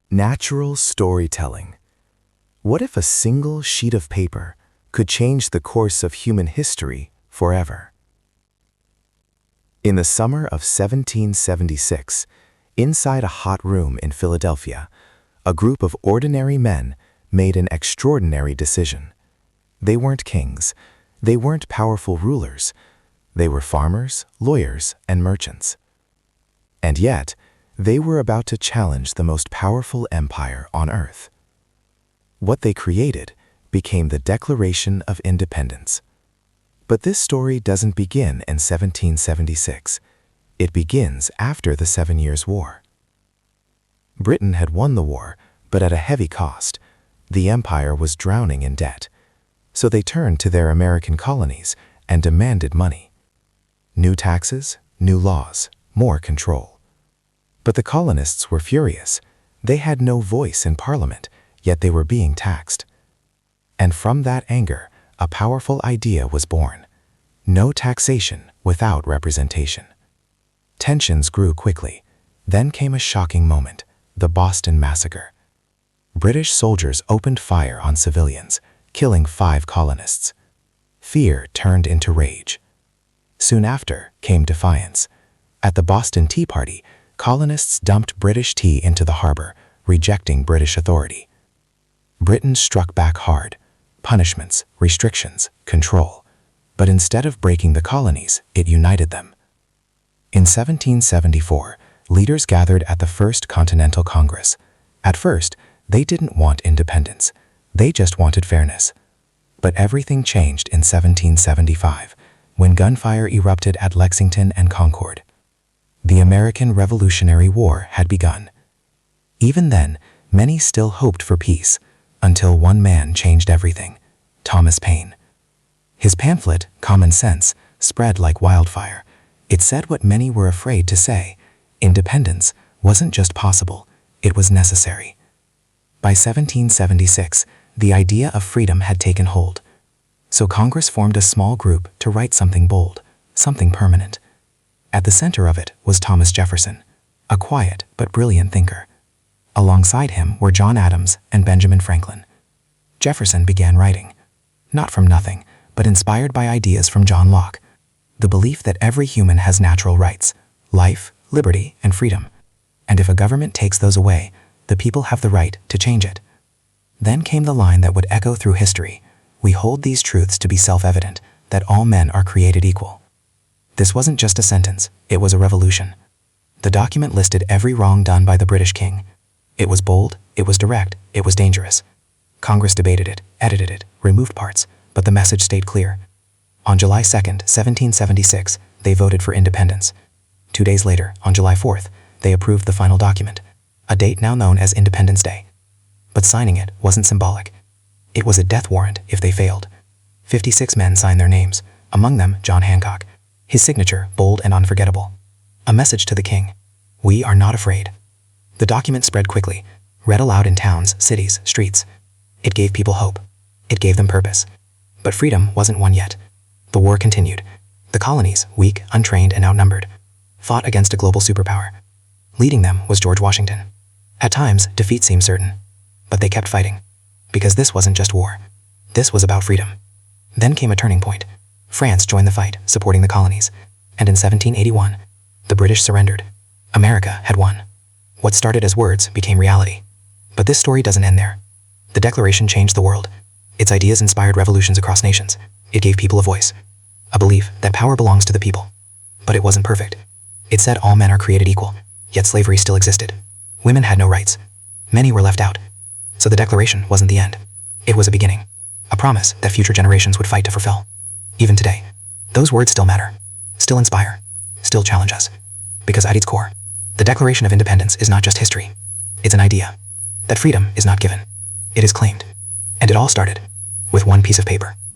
Natural storytelling. What if a single sheet of paper could change the course of human history forever? In the summer of 1776, inside a hot room in Philadelphia, a group of ordinary men made an extraordinary decision. They weren't kings. They weren't powerful rulers. They were farmers, lawyers, and merchants. And yet, they were about to challenge the most powerful empire on earth. What they created became the Declaration of Independence. But this story doesn't begin in 1776. It begins after the 7 Years' War. Britain had won the war, but at a heavy cost. The empire was drowning in debt. So they turned to their American colonies and demanded money. New taxes, new laws, more control. But the colonists were furious. They had no voice in Parliament, yet they were being taxed. And from that anger, a powerful idea was born. No taxation without representation. Tensions grew quickly. Then came a shocking moment, the Boston Massacre. British soldiers opened fire on civilians, killing 5 colonists. Fear turned into rage. Soon after came defiance. At the Boston Tea Party, colonists dumped British tea into the harbor, rejecting British authority. Britain struck back hard. Punishments, restrictions, control. But instead of breaking the colonies, it united them. In 1774, leaders gathered at the First Continental Congress. At first, they didn't want independence. They just wanted fairness. But everything changed in 1775, when gunfire erupted at Lexington and Concord. The American Revolutionary War had begun. Even then, many still hoped for peace, until one man changed everything: Thomas Paine. His pamphlet, Common Sense, spread like wildfire. It said what many were afraid to say: independence wasn't just possible, it was necessary. By 1776, the idea of freedom had taken hold. So Congress formed a small group to write something bold, something permanent. At the center of it was Thomas Jefferson, a quiet but brilliant thinker. Alongside him were John Adams and Benjamin Franklin. Jefferson began writing, not from nothing, but inspired by ideas from John Locke, the belief that every human has natural rights, life, liberty, and freedom. And if a government takes those away, the people have the right to change it. Then came the line that would echo through history: we hold these truths to be self-evident, that all men are created equal. This wasn't just a sentence, it was a revolution. The document listed every wrong done by the British king. It was bold, it was direct, it was dangerous. Congress debated it, edited it, removed parts, but the message stayed clear. On July 2nd, 1776, they voted for independence. 2 days later, on July 4th, they approved the final document, a date now known as Independence Day. But signing it wasn't symbolic. It was a death warrant if they failed. 56 men signed their names, among them John Hancock. His signature, bold and unforgettable. A message to the king: we are not afraid. The document spread quickly, read aloud in towns, cities, streets. It gave people hope. It gave them purpose. But freedom wasn't won yet. The war continued. The colonies, weak, untrained, and outnumbered, fought against a global superpower. Leading them was George Washington. At times, defeat seemed certain. But they kept fighting. Because this wasn't just war. This was about freedom. Then came a turning point. France joined the fight, supporting the colonies. And in 1781, the British surrendered. America had won. What started as words became reality. But this story doesn't end there. The Declaration changed the world. Its ideas inspired revolutions across nations. It gave people a voice, a belief that power belongs to the people. But it wasn't perfect. It said all men are created equal, yet slavery still existed. Women had no rights. Many were left out. So the Declaration wasn't the end. It was a beginning, a promise that future generations would fight to fulfill. Even today, those words still matter, still inspire, still challenge us. Because at its core, the Declaration of Independence is not just history. It's an idea that freedom is not given. It is claimed. And it all started with one piece of paper.